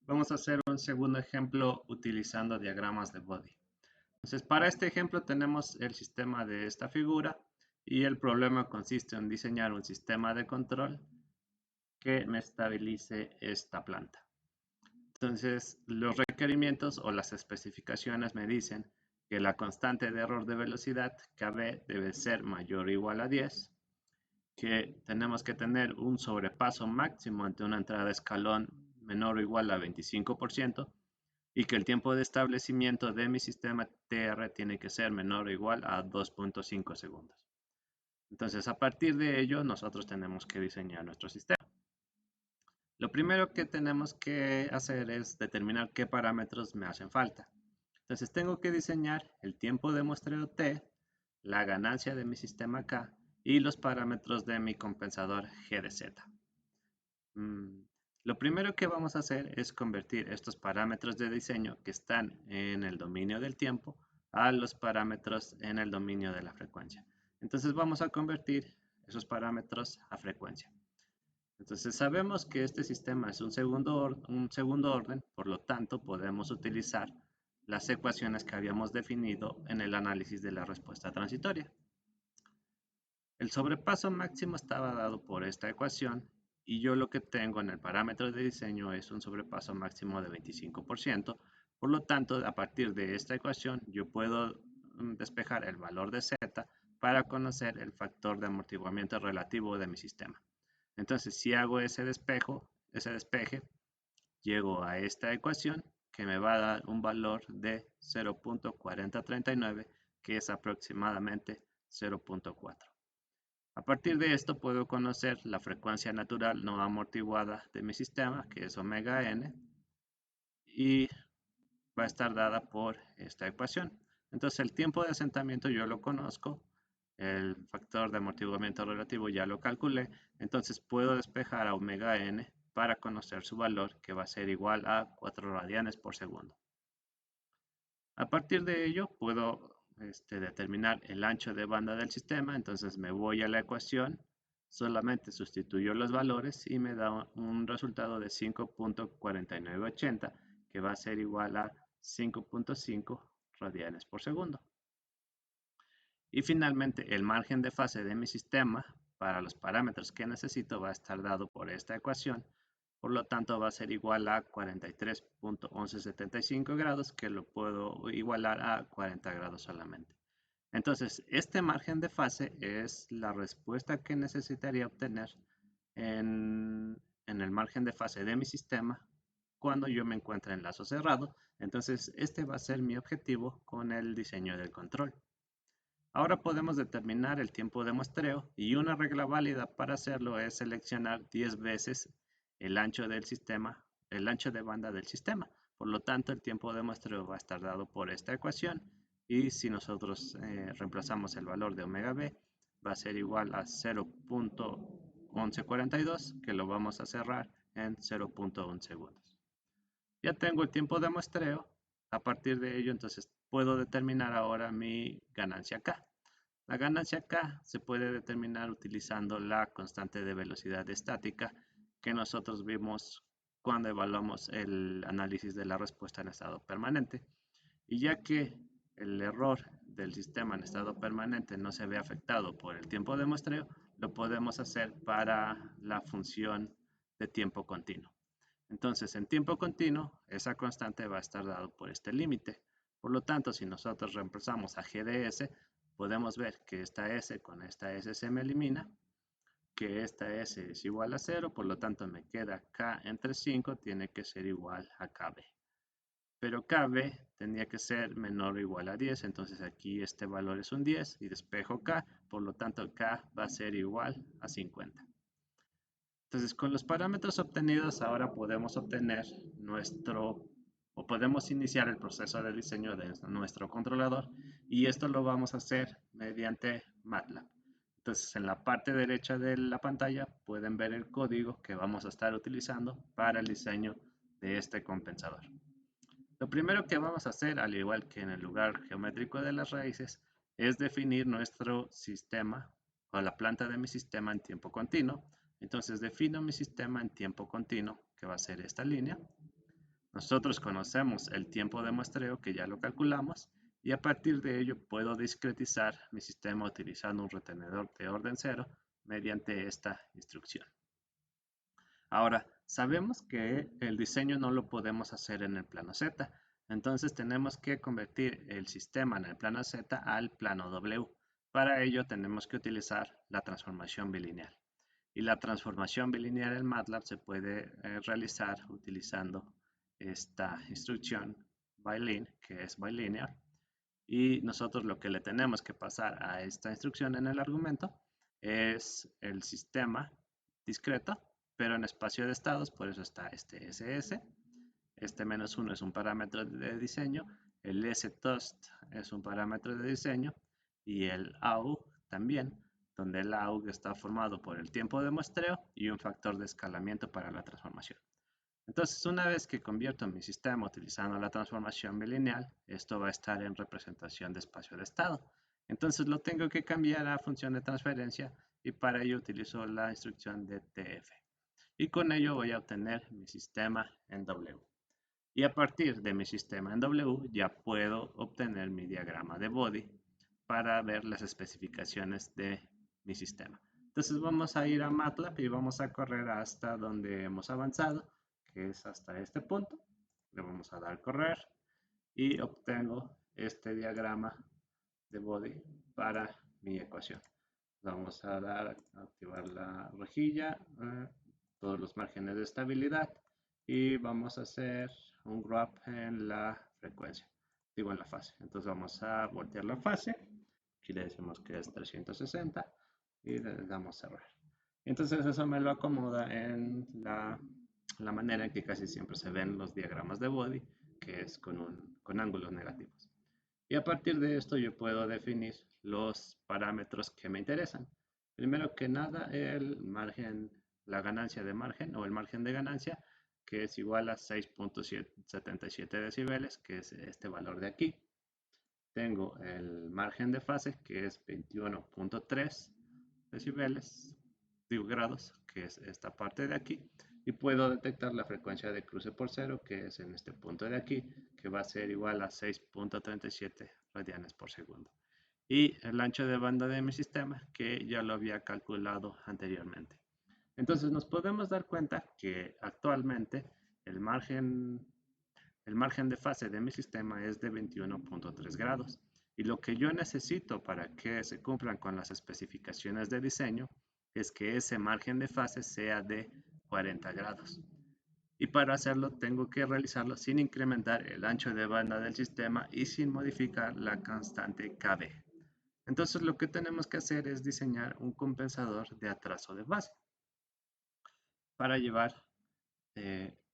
Vamos a hacer un segundo ejemplo utilizando diagramas de body. Entonces, para este ejemplo tenemos el sistema de esta figura y el problema consiste en diseñar un sistema de control que me estabilice esta planta. Entonces, los requerimientos o las especificaciones me dicen que la constante de error de velocidad KB debe ser mayor o igual a 10, que tenemos que tener un sobrepaso máximo ante una entrada de escalón menor o igual a 25% y que el tiempo de establecimiento de mi sistema TR tiene que ser menor o igual a 2.5 segundos. Entonces, a partir de ello, nosotros tenemos que diseñar nuestro sistema. Lo primero que tenemos que hacer es determinar qué parámetros me hacen falta. Entonces, tengo que diseñar el tiempo de muestreo T, la ganancia de mi sistema K y los parámetros de mi compensador G de Z. Lo primero que vamos a hacer es convertir estos parámetros de diseño que están en el dominio del tiempo a los parámetros en el dominio de la frecuencia. Entonces vamos a convertir esos parámetros a frecuencia. Entonces sabemos que este sistema es un segundo orden, por lo tanto podemos utilizar las ecuaciones que habíamos definido en el análisis de la respuesta transitoria. El sobrepaso máximo estaba dado por esta ecuación y yo lo que tengo en el parámetro de diseño es un sobrepaso máximo de 25%. Por lo tanto, a partir de esta ecuación yo puedo despejar el valor de Z para conocer el factor de amortiguamiento relativo de mi sistema. Entonces, si hago ese despeje, llego a esta ecuación que me va a dar un valor de 0.4039, que es aproximadamente 0.4. A partir de esto puedo conocer la frecuencia natural no amortiguada de mi sistema, que es omega n, y va a estar dada por esta ecuación. Entonces el tiempo de asentamiento yo lo conozco, el factor de amortiguamiento relativo ya lo calculé, entonces puedo despejar a omega n para conocer su valor, que va a ser igual a 4 radianes por segundo. A partir de ello puedo determinar el ancho de banda del sistema, entonces me voy a la ecuación, solamente sustituyo los valores y me da un resultado de 5.4980, que va a ser igual a 5.5 radianes por segundo. Y finalmente el margen de fase de mi sistema para los parámetros que necesito va a estar dado por esta ecuación, por lo tanto va a ser igual a 43.1175 grados, que lo puedo igualar a 40 grados solamente. Entonces, este margen de fase es la respuesta que necesitaría obtener en el margen de fase de mi sistema cuando yo me encuentre en lazo cerrado. Entonces, este va a ser mi objetivo con el diseño del control. Ahora podemos determinar el tiempo de muestreo y una regla válida para hacerlo es seleccionar 10 veces el ancho del sistema, el ancho de banda del sistema. Por lo tanto, el tiempo de muestreo va a estar dado por esta ecuación y si nosotros reemplazamos el valor de omega b, va a ser igual a 0.1142, que lo vamos a cerrar en 0.1 segundos. Ya tengo el tiempo de muestreo. A partir de ello, entonces puedo determinar ahora mi ganancia K. La ganancia K se puede determinar utilizando la constante de velocidad estática que nosotros vimos cuando evaluamos el análisis de la respuesta en estado permanente. Y ya que el error del sistema en estado permanente no se ve afectado por el tiempo de muestreo, lo podemos hacer para la función de tiempo continuo. Entonces, en tiempo continuo, esa constante va a estar dado por este límite. Por lo tanto, si nosotros reemplazamos a G de S, podemos ver que esta S con esta S se me elimina, que esta S es igual a 0, por lo tanto me queda K entre 5, tiene que ser igual a KB. Pero KB tendría que ser menor o igual a 10, entonces aquí este valor es un 10 y despejo K, por lo tanto K va a ser igual a 50. Entonces, con los parámetros obtenidos, ahora podemos obtener podemos iniciar el proceso de diseño de nuestro controlador y esto lo vamos a hacer mediante MATLAB. Entonces, en la parte derecha de la pantalla pueden ver el código que vamos a estar utilizando para el diseño de este compensador. Lo primero que vamos a hacer, al igual que en el lugar geométrico de las raíces, es definir nuestro sistema o la planta de mi sistema en tiempo continuo. Entonces defino mi sistema en tiempo continuo, que va a ser esta línea. Nosotros conocemos el tiempo de muestreo que ya lo calculamos y a partir de ello puedo discretizar mi sistema utilizando un retenedor de orden 0 mediante esta instrucción. Ahora, sabemos que el diseño no lo podemos hacer en el plano Z, entonces tenemos que convertir el sistema en el plano Z al plano W. Para ello tenemos que utilizar la transformación bilineal. Y la transformación bilineal en MATLAB se puede realizar utilizando esta instrucción byline, que es bilinear. Y nosotros lo que le tenemos que pasar a esta instrucción en el argumento es el sistema discreto, pero en espacio de estados, por eso está este SS. Este -1 es un parámetro de diseño, el sTost es un parámetro de diseño y el AU también, donde el AU está formado por el tiempo de muestreo y un factor de escalamiento para la transformación. Entonces, una vez que convierto mi sistema utilizando la transformación bilineal, esto va a estar en representación de espacio de estado. Entonces lo tengo que cambiar a función de transferencia y para ello utilizo la instrucción de TF. Y con ello voy a obtener mi sistema en W. Y a partir de mi sistema en W ya puedo obtener mi diagrama de body para ver las especificaciones de mi sistema. Entonces vamos a ir a MATLAB y vamos a correr hasta donde hemos avanzado, que es hasta este punto. Le vamos a dar correr y obtengo este diagrama de body para mi ecuación. Vamos a activar la rejilla, todos los márgenes de estabilidad y vamos a hacer un wrap en la frecuencia, digo en la fase. Entonces vamos a voltear la fase, aquí le decimos que es 360 y le damos cerrar. Entonces eso me lo acomoda en la manera en que casi siempre se ven los diagramas de body, que es con ángulos negativos. Y a partir de esto yo puedo definir los parámetros que me interesan. Primero que nada, el margen, la ganancia de margen o el margen de ganancia, que es igual a 6.77 decibeles, que es este valor de aquí. Tengo el margen de fase, que es 21.3 decibeles, digo grados, que es esta parte de aquí. Y puedo detectar la frecuencia de cruce por cero, que es en este punto de aquí, que va a ser igual a 6.37 radianes por segundo. Y el ancho de banda de mi sistema, que ya lo había calculado anteriormente. Entonces nos podemos dar cuenta que actualmente el margen de fase de mi sistema es de 21.3 grados. Y lo que yo necesito para que se cumplan con las especificaciones de diseño es que ese margen de fase sea de 40 grados. Y para hacerlo tengo que realizarlo sin incrementar el ancho de banda del sistema y sin modificar la constante KB. Entonces lo que tenemos que hacer es diseñar un compensador de atraso de fase para llevar el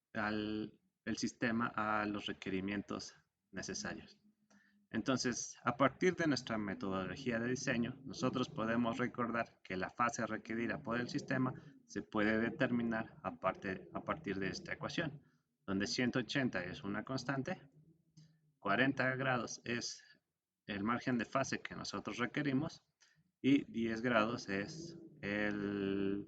sistema a los requerimientos necesarios. Entonces, a partir de nuestra metodología de diseño, nosotros podemos recordar que la fase requerida por el sistema se puede determinar a partir de esta ecuación, donde 180 es una constante, 40 grados es el margen de fase que nosotros requerimos y 10 grados es el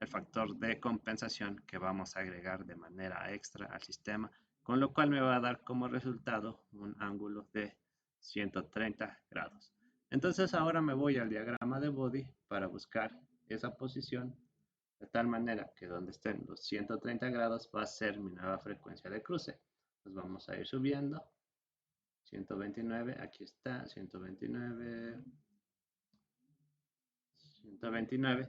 factor de compensación que vamos a agregar de manera extra al sistema, con lo cual me va a dar como resultado un ángulo de 130 grados. Entonces ahora me voy al diagrama de body para buscar esa posición de tal manera que donde estén los 130 grados va a ser mi nueva frecuencia de cruce. Pues vamos a ir subiendo. 129, aquí está, 129, 129,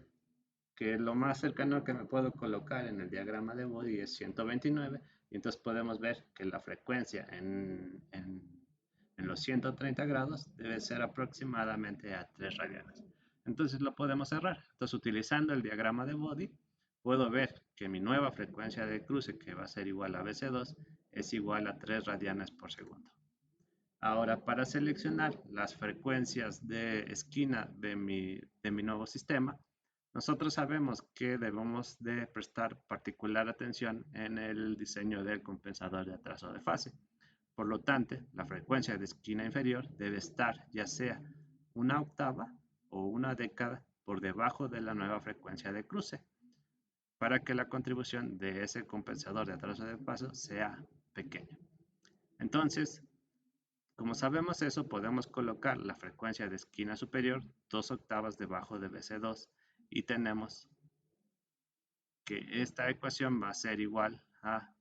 que lo más cercano que me puedo colocar en el diagrama de body es 129, y entonces podemos ver que la frecuencia en los 130 grados debe ser aproximadamente a 3 radianes. Entonces lo podemos cerrar. Entonces utilizando el diagrama de body, puedo ver que mi nueva frecuencia de cruce, que va a ser igual a BC2, es igual a 3 radianes por segundo. Ahora, para seleccionar las frecuencias de esquina de mi nuevo sistema, nosotros sabemos que debemos de prestar particular atención en el diseño del compensador de atraso de fase. Por lo tanto, la frecuencia de esquina inferior debe estar ya sea una octava o una década por debajo de la nueva frecuencia de cruce, para que la contribución de ese compensador de atraso de fase sea pequeño. Entonces, como sabemos eso, podemos colocar la frecuencia de esquina superior 2 octavas debajo de BC2 y tenemos que esta ecuación va a ser igual a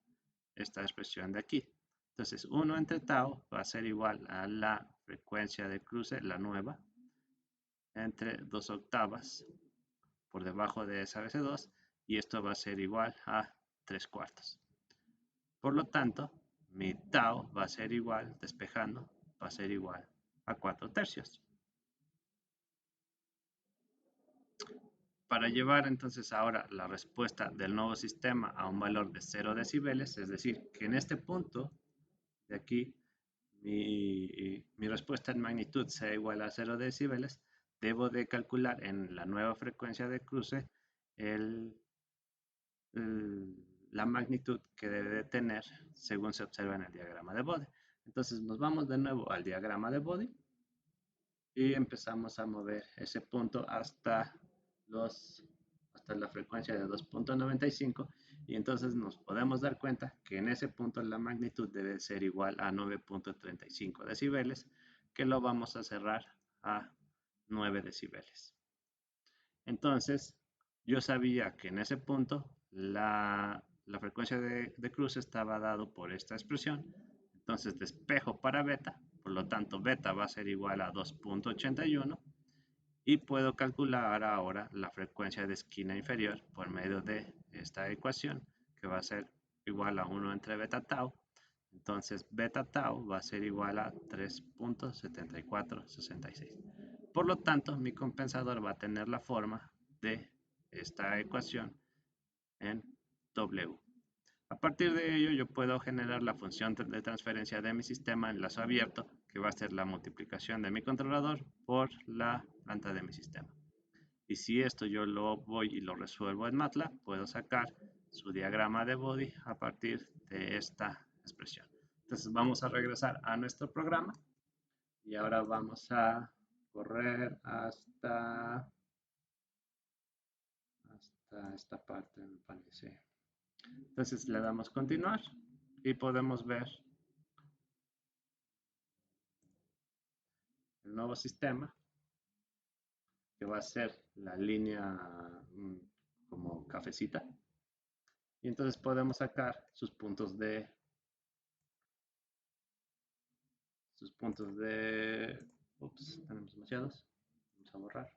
esta expresión de aquí. Entonces, 1 entre tau va a ser igual a la frecuencia de cruce, la nueva, entre 2 octavas por debajo de esa BC2, y esto va a ser igual a 3 cuartos. Por lo tanto, mi tau va a ser igual, despejando, va a ser igual a 4 tercios. Para llevar entonces ahora la respuesta del nuevo sistema a un valor de 0 decibeles, es decir, que en este punto de aquí mi respuesta en magnitud sea igual a 0 decibeles, debo de calcular en la nueva frecuencia de cruce la magnitud que debe de tener según se observa en el diagrama de Bode. Entonces nos vamos de nuevo al diagrama de Bode y empezamos a mover ese punto hasta la frecuencia de 2.95, y entonces nos podemos dar cuenta que en ese punto la magnitud debe ser igual a 9.35 decibeles, que lo vamos a cerrar a 9 decibeles. Entonces, yo sabía que en ese punto la frecuencia de cruce estaba dado por esta expresión. Entonces despejo para beta, por lo tanto beta va a ser igual a 2.81, y puedo calcular ahora la frecuencia de esquina inferior por medio de esta ecuación, que va a ser igual a 1 entre beta tau. Entonces beta tau va a ser igual a 3.7466. Por lo tanto, mi compensador va a tener la forma de esta ecuación en W. A partir de ello, yo puedo generar la función de transferencia de mi sistema en lazo abierto, que va a ser la multiplicación de mi controlador por la planta de mi sistema. Y si esto yo lo voy y lo resuelvo en MATLAB, puedo sacar su diagrama de Bode a partir de esta expresión. Entonces vamos a regresar a nuestro programa y ahora vamos a correr hasta esta parte, me parece. Entonces le damos continuar y podemos ver el nuevo sistema, que va a ser la línea como cafecita. Y entonces podemos sacar sus puntos de ups, tenemos demasiados. Vamos a borrar.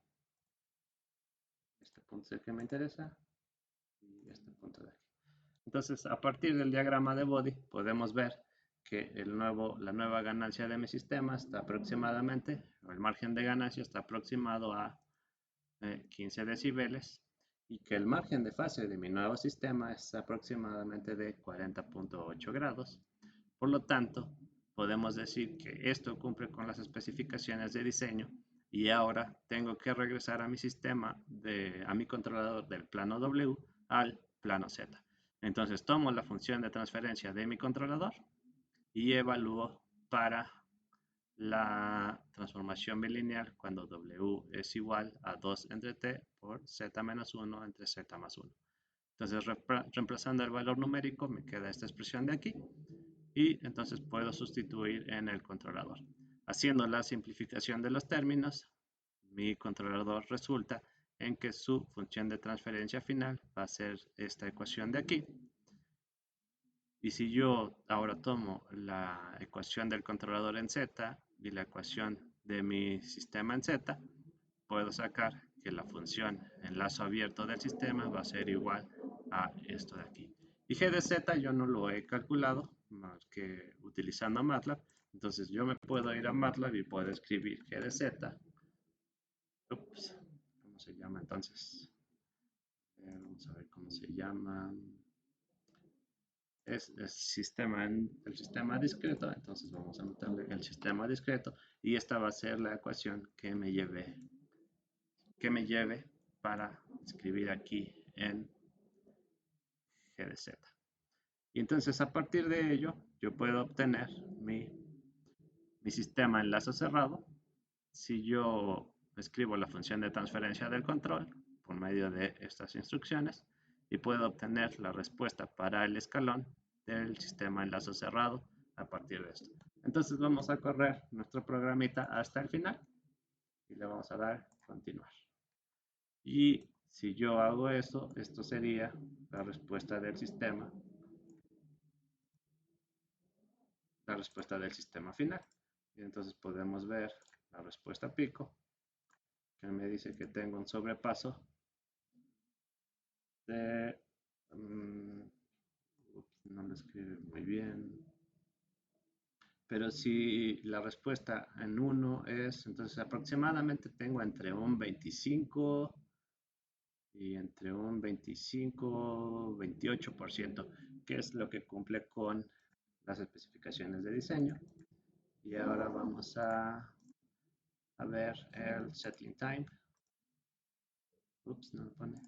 Este punto es el que me interesa y este punto de aquí. Entonces, a partir del diagrama de Bode podemos ver que la nueva ganancia de mi sistema está aproximadamente, o el margen de ganancia está aproximado a 15 decibeles, y que el margen de fase de mi nuevo sistema es aproximadamente de 40.8 grados. Por lo tanto, podemos decir que esto cumple con las especificaciones de diseño, y ahora tengo que regresar a mi sistema, a mi controlador del plano W al plano Z. Entonces tomo la función de transferencia de mi controlador y evalúo para la transformación bilineal cuando W es igual a 2 entre T por Z menos 1 entre Z más 1. Entonces, reemplazando el valor numérico, me queda esta expresión de aquí, y entonces puedo sustituir en el controlador. Haciendo la simplificación de los términos, mi controlador resulta en que su función de transferencia final va a ser esta ecuación de aquí. Y si yo ahora tomo la ecuación del controlador en Z y la ecuación de mi sistema en Z, puedo sacar que la función en lazo abierto del sistema va a ser igual a esto de aquí. Y G de Z yo no lo he calculado más que utilizando MATLAB. Entonces yo me puedo ir a MATLAB y puedo escribir G de Z. Ups, ¿cómo se llama entonces? Vamos a ver cómo se llama. Es el sistema discreto, entonces vamos a anotarle el sistema discreto, y esta va a ser la ecuación que me lleve para escribir aquí en G de Z. Y entonces a partir de ello yo puedo obtener mi sistema en lazo cerrado si yo escribo la función de transferencia del control por medio de estas instrucciones, y puedo obtener la respuesta para el escalón del sistema enlace cerrado a partir de esto. Entonces vamos a correr nuestro programita hasta el final y le vamos a dar continuar. Y si yo hago eso, esto sería la respuesta del sistema, final. Y entonces podemos ver la respuesta pico, que me dice que tengo un sobrepaso de... no lo escribe muy bien. Pero si la respuesta en 1 es, entonces aproximadamente tengo entre un 25 y entre un 25-28%, que es lo que cumple con las especificaciones de diseño. Y ahora vamos a ver el settling time. Ups, no lo pone.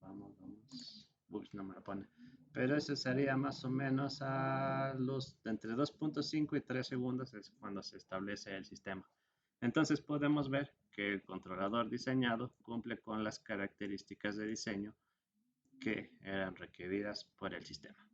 Vamos. Ups, no me lo pone. Pero ese sería más o menos a los entre 2.5 y 3 segundos es cuando se establece el sistema. Entonces podemos ver que el controlador diseñado cumple con las características de diseño que eran requeridas por el sistema.